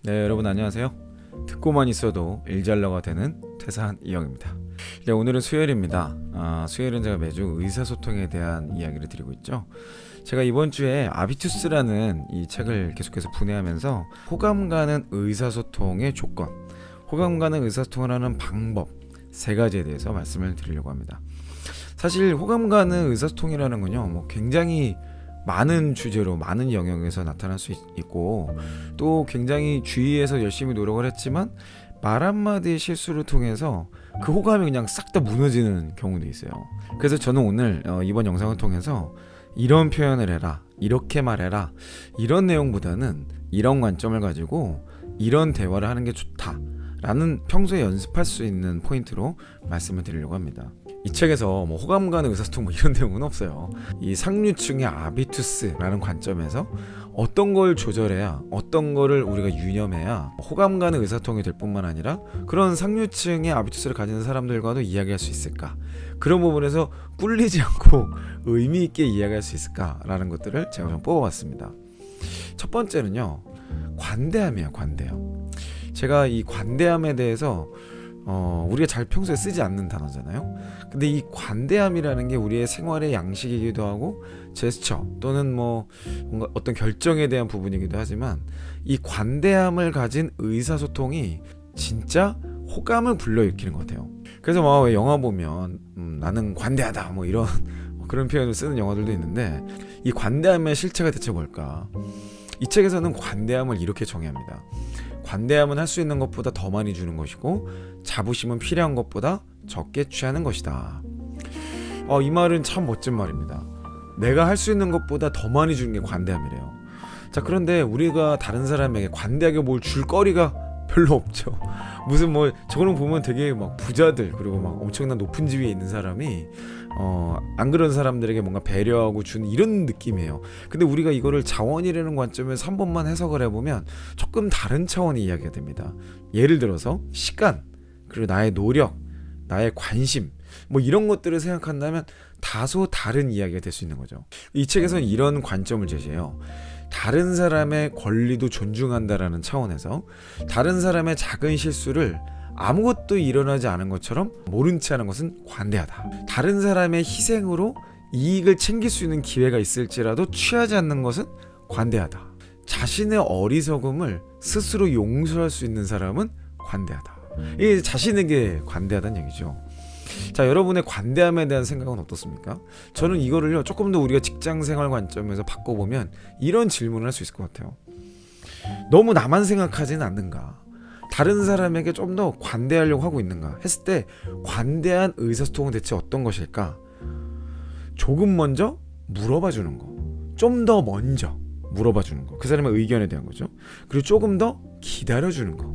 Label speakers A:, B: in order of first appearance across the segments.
A: 네, 여러분 안녕하세요. 듣고만 있어도 일잘러가 되는 퇴사한 이영입니다. 네, 오늘은 수요일입니다. 수요일은 제가 매주 의사소통에 대한 이야기를 드리고 있죠. 제가 이번 주에 아비투스라는 이 책을 계속해서 분해하면서 호감 가는 의사소통의 조건, 호감 가는 의사소통을 하는 방법 세 가지에 대해서 말씀을 드리려고 합니다. 사실 호감 가는 의사소통이라는 건요, 굉장히 많은 주제로 많은 영역에서 나타날 수 있고 또 굉장히 주위에서 열심히 노력을 했지만 말 한마디의 실수를 통해서 그 호감이 그냥 싹 다 무너지는 경우도 있어요. 그래서 저는 오늘 이번 영상을 통해서 이런 표현을 해라, 이렇게 말해라, 이런 내용보다는 이런 관점을 가지고 이런 대화를 하는 게 좋다 라는 평소에 연습할 수 있는 포인트로 말씀을 드리려고 합니다. 이 책에서 호감 가는 의사소통 이런 내용은 없어요. 이 상류층의 아비투스라는 관점에서 어떤 걸 조절해야, 어떤 거를 우리가 유념해야 호감 가는 의사소통이 될 뿐만 아니라 그런 상류층의 아비투스를 가지는 사람들과도 이야기할 수 있을까, 그런 부분에서 꿀리지 않고 의미 있게 이야기할 수 있을까라는 것들을 제가 좀 뽑아봤습니다. 첫 번째는요, 관대함이에요. 관대함. 제가 이 관대함에 대해서 우리가 잘 평소에 쓰지 않는 단어잖아요. 근데 이 관대함이라는 게 우리의 생활의 양식이기도 하고 제스처 또는 뭔가 어떤 결정에 대한 부분이기도 하지만 이 관대함을 가진 의사소통이 진짜 호감을 불러일으키는 것 같아요. 그래서 왜 영화 보면 나는 관대하다 이런 그런 표현을 쓰는 영화들도 있는데, 이 관대함의 실체가 대체 뭘까? 이 책에서는 관대함을 이렇게 정의합니다. 관대함은 할 수 있는 것보다 더 많이 주는 것이고 자부심은 필요한 것보다 적게 취하는 것이다. 이 말은 참 멋진 말입니다. 내가 할 수 있는 것보다 더 많이 주는 게 관대함이래요. 자, 그런데 우리가 다른 사람에게 관대하게 뭘 줄 거리가 별로 없죠. 무슨 저거는 보면 되게 부자들 그리고 엄청난 높은 지위에 있는 사람이 안 그런 사람들에게 뭔가 배려하고 주는 이런 느낌이에요. 근데 우리가 이거를 자원이라는 관점에서 한 번만 해석을 해보면 조금 다른 차원의 이야기가 됩니다. 예를 들어서 시간, 그리고 나의 노력, 나의 관심 이런 것들을 생각한다면 다소 다른 이야기가 될 수 있는 거죠. 이 책에서는 이런 관점을 제시해요. 다른 사람의 권리도 존중한다라는 차원에서 다른 사람의 작은 실수를 아무것도 일어나지 않은 것처럼 모른 체 하는 것은 관대하다. 다른 사람의 희생으로 이익을 챙길 수 있는 기회가 있을지라도 취하지 않는 것은 관대하다. 자신의 어리석음을 스스로 용서할 수 있는 사람은 관대하다. 이게 자신에게 관대하다는 얘기죠. 자, 여러분의 관대함에 대한 생각은 어떻습니까? 저는 이거를요, 조금 더 우리가 직장생활 관점에서 바꿔보면 이런 질문을 할 수 있을 것 같아요. 너무 나만 생각하지는 않는가? 다른 사람에게 좀 더 관대하려고 하고 있는가 했을 때 관대한 의사소통은 대체 어떤 것일까? 조금 먼저 물어봐 주는 거, 좀 더 먼저 물어봐 주는 거, 그 사람의 의견에 대한 거죠. 그리고 조금 더 기다려 주는 거,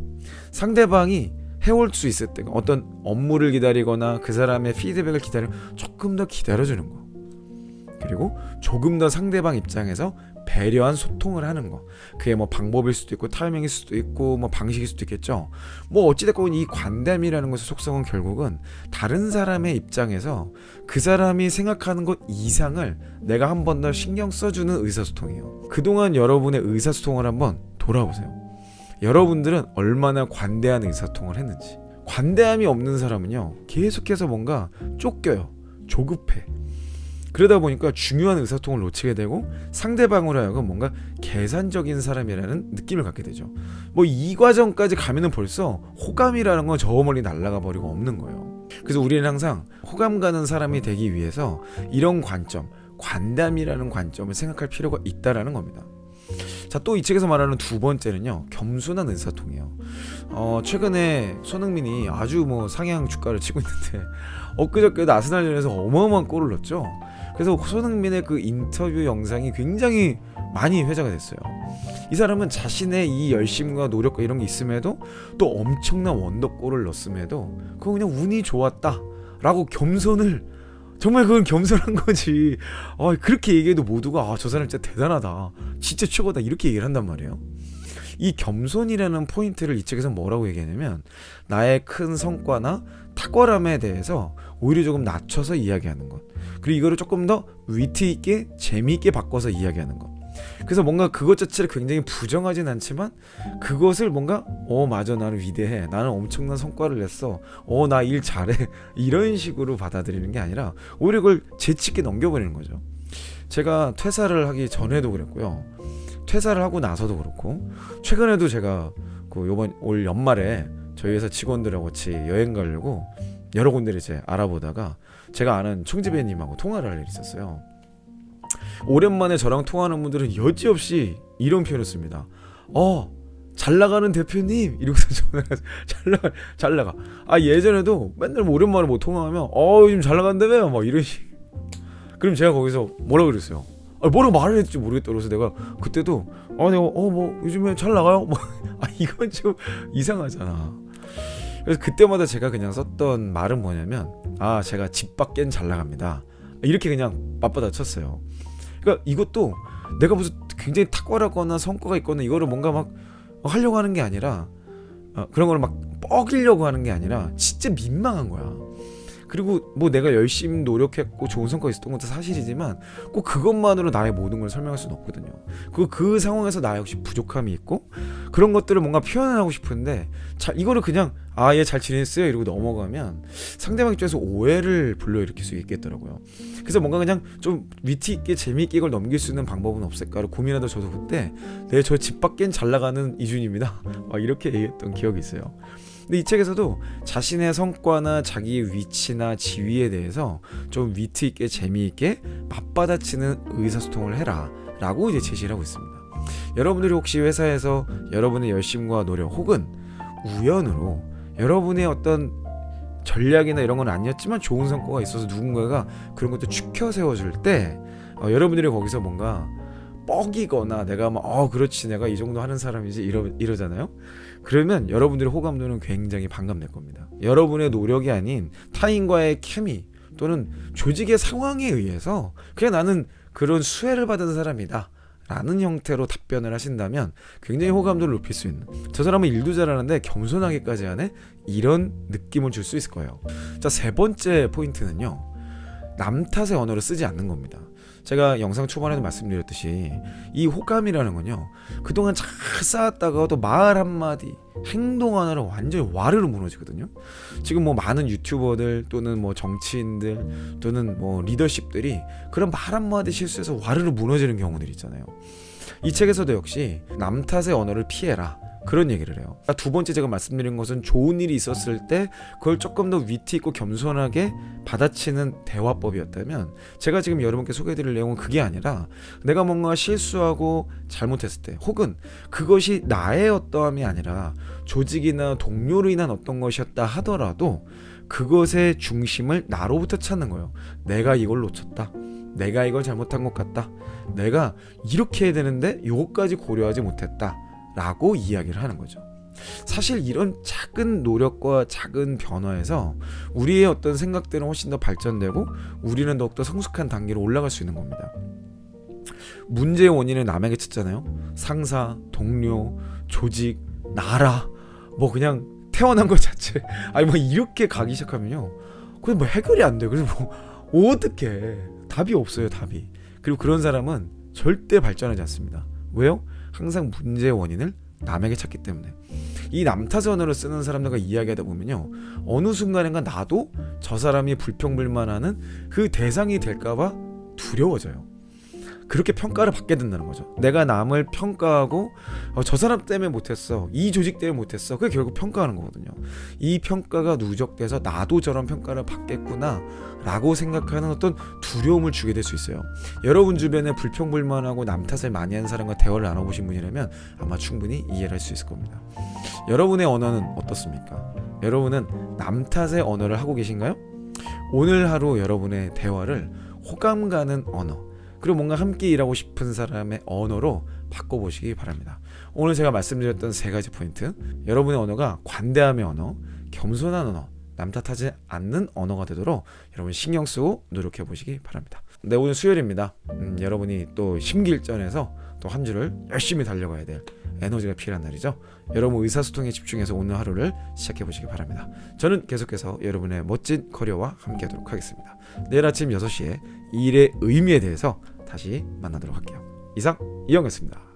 A: 상대방이 해올 수 있을 때 어떤 업무를 기다리거나 그 사람의 피드백을 기다리면 조금 더 기다려 주는 거, 그리고 조금 더 상대방 입장에서 배려한 소통을 하는 거. 그게 방법일 수도 있고 타이밍일 수도 있고 방식일 수도 있겠죠. 어찌됐건 이 관대함이라는 것의 속성은 결국은 다른 사람의 입장에서 그 사람이 생각하는 것 이상을 내가 한 번 더 신경 써주는 의사소통이에요. 그동안 여러분의 의사소통을 한번 돌아보세요. 여러분들은 얼마나 관대한 의사소통을 했는지. 관대함이 없는 사람은요, 계속해서 뭔가 쫓겨요. 조급해. 그러다 보니까 중요한 의사소통을 놓치게 되고 상대방으로 하여금 뭔가 계산적인 사람이라는 느낌을 갖게 되죠. 이 과정까지 가면은 벌써 호감이라는 건 저 멀리 날아가 버리고 없는 거예요. 그래서 우리는 항상 호감 가는 사람이 되기 위해서 이런 관점, 관대함이라는 관점을 생각할 필요가 있다라는 겁니다. 자, 또 이 책에서 말하는 두 번째는요, 겸손한 의사소통이에요. 최근에 손흥민이 아주 상향 주가를 치고 있는데 엊그저께도 아스날전에서 어마어마한 골을 넣었죠. 그래서 손흥민의 그 인터뷰 영상이 굉장히 많이 회자가 됐어요. 이 사람은 자신의 이 열심과 노력과 이런 게 있음에도 또 엄청난 원더골을 넣었음에도 그거 그냥 운이 좋았다 라고 겸손을, 정말 그건 겸손한 거지. 그렇게 얘기해도 모두가 저 사람 진짜 대단하다, 진짜 최고다, 이렇게 얘기를 한단 말이에요. 이 겸손이라는 포인트를 이 책에서 뭐라고 얘기하냐면 나의 큰 성과나 탁월함에 대해서 오히려 조금 낮춰서 이야기하는 것, 그리고 이거를 조금 더 위트 있게 재미있게 바꿔서 이야기하는 것. 그래서 뭔가 그것 자체를 굉장히 부정하진 않지만 그것을 뭔가 맞아, 나는 위대해, 나는 엄청난 성과를 냈어, 나 일 잘해, 이런 식으로 받아들이는 게 아니라 오히려 그걸 재치 있게 넘겨버리는 거죠. 제가 퇴사를 하기 전에도 그랬고요, 퇴사를 하고 나서도 그렇고, 최근에도 제가 그 요번 올 연말에 저희 회사 직원들하고 같이 여행 가려고 여러 군데를 이제 알아보다가 제가 아는 총지배님하고 통화를 할 일이 있었어요. 오랜만에 저랑 통화하는 분들은 여지없이 이런 표현을 씁니다. 잘 나가는 대표님, 이러고서 전화가 잘 나가. 예전에도 맨날 뭐 오랜만에 뭐 통화하면 요즘 잘 나간다며 막 이런 식. 그럼 제가 거기서 뭐라 그랬어요? 뭐라고 말을 했지 모르겠다. 그래서 내가 그때도 내가 뭐 요즘에 잘 나가요? 뭐 이건 좀 이상하잖아. 그래서 그때마다 제가 그냥 썼던 말은 뭐냐면 제가 집 밖엔 잘 나갑니다, 이렇게 그냥 맞받아 쳤어요. 그러니까 이것도 내가 무슨 굉장히 탁월하거나 성과가 있거나 이거를 뭔가 막 하려고 하는 게 아니라 그런 거를 막 뻐기려고 하는 게 아니라 진짜 민망한 거야. 그리고 뭐 내가 열심히 노력했고 좋은 성과가 있었던 것도 사실이지만 꼭 그것만으로 나의 모든 걸 설명할 수는 없거든요. 그 상황에서 나 역시 부족함이 있고 그런 것들을 뭔가 표현하고 싶은데 이거를 그냥 얘 잘 지냈어요 이러고 넘어가면 상대방 입장에서 오해를 불러일으킬 수 있겠더라고요. 그래서 뭔가 그냥 좀 위트 있게 재미있게 이걸 넘길 수 있는 방법은 없을까를 고민하다 저도 그때 저 집 밖엔 잘 나가는 이준입니다 이렇게 얘기했던 기억이 있어요. 근데 이 책에서도 자신의 성과나 자기 위치나 지위에 대해서 좀 위트 있게 재미있게 맞받아치는 의사소통을 해라 라고 이제 제시를 하고 있습니다. 여러분들이 혹시 회사에서 여러분의 열심과 노력 혹은 우연으로 여러분의 어떤 전략이나 이런 건 아니었지만 좋은 성과가 있어서 누군가가 그런 것도 추켜 세워줄 때 여러분들이 거기서 뭔가 뻐기거나 내가 막 그렇지 내가 이 정도 하는 사람이지 이러잖아요. 그러면 여러분들의 호감도는 굉장히 반감될 겁니다. 여러분의 노력이 아닌 타인과의 케미 또는 조직의 상황에 의해서 그냥 나는 그런 수혜를 받은 사람이다 라는 형태로 답변을 하신다면 굉장히 호감도를 높일 수 있는, 저 사람은 일도 잘하는데 겸손하게까지 하네, 이런 느낌을 줄 수 있을 거예요. 자, 세 번째 포인트는요, 남 탓의 언어를 쓰지 않는 겁니다. 제가 영상 초반에도 말씀드렸듯이 이 호감이라는 건요, 그동안 잘 쌓았다가 또 말 한마디 행동 하나로 완전히 와르르 무너지거든요. 지금 뭐 많은 유튜버들 또는 뭐 정치인들 또는 뭐 리더십들이 그런 말 한마디 실수해서 와르르 무너지는 경우들이 있잖아요. 이 책에서도 역시 남 탓의 언어를 피해라 그런 얘기를 해요. 두 번째 제가 말씀드린 것은 좋은 일이 있었을 때 그걸 조금 더 위트 있고 겸손하게 받아치는 대화법이었다면, 제가 지금 여러분께 소개해드릴 내용은 그게 아니라 내가 뭔가 실수하고 잘못했을 때 혹은 그것이 나의 어떠함이 아니라 조직이나 동료로 인한 어떤 것이었다 하더라도 그것의 중심을 나로부터 찾는 거예요. 내가 이걸 놓쳤다, 내가 이걸 잘못한 것 같다, 내가 이렇게 해야 되는데 이것까지 고려하지 못했다 라고 이야기를 하는 거죠. 사실 이런 작은 노력과 작은 변화에서 우리의 어떤 생각들은 훨씬 더 발전되고 우리는 더욱더 성숙한 단계로 올라갈 수 있는 겁니다. 문제의 원인을 남에게 찾잖아요. 상사, 동료, 조직, 나라, 뭐 그냥 태어난 것 자체 뭐 이렇게 가기 시작하면요, 그냥 뭐 해결이 안 돼요. 그래서 뭐 어떻게 답이 없어요, 답이. 그리고 그런 사람은 절대 발전하지 않습니다. 왜요? 항상 문제의 원인을 남에게 찾기 때문에. 이 남 탓의 언어를 쓰는 사람들과 이야기하다 보면요, 어느 순간인가 나도 저 사람이 불평불만하는 그 대상이 될까봐 두려워져요. 그렇게 평가를 받게 된다는 거죠. 내가 남을 평가하고 저 사람 때문에 못했어, 이 조직 때문에 못했어, 그게 결국 평가하는 거거든요. 이 평가가 누적돼서 나도 저런 평가를 받겠구나 라고 생각하는 어떤 두려움을 주게 될 수 있어요. 여러분 주변에 불평불만하고 남 탓을 많이 하는 사람과 대화를 나눠보신 분이라면 아마 충분히 이해를 할 수 있을 겁니다. 여러분의 언어는 어떻습니까? 여러분은 남 탓의 언어를 하고 계신가요? 오늘 하루 여러분의 대화를 호감 가는 언어, 그리고 뭔가 함께 일하고 싶은 사람의 언어로 바꿔보시기 바랍니다. 오늘 제가 말씀드렸던 세 가지 포인트, 여러분의 언어가 관대함의 언어, 겸손한 언어, 남 탓하지 않는 언어가 되도록 여러분 신경 쓰고 노력해 보시기 바랍니다. 네, 오늘 수요일입니다. 여러분이 또 심기일전에서 또 한 주를 열심히 달려가야 될 에너지가 필요한 날이죠. 여러분 의사소통에 집중해서 오늘 하루를 시작해 보시기 바랍니다. 저는 계속해서 여러분의 멋진 커리어와 함께 하도록 하겠습니다. 내일 아침 6시에 일의 의미에 대해서 다시 만나도록 할게요. 이상 이영이었습니다.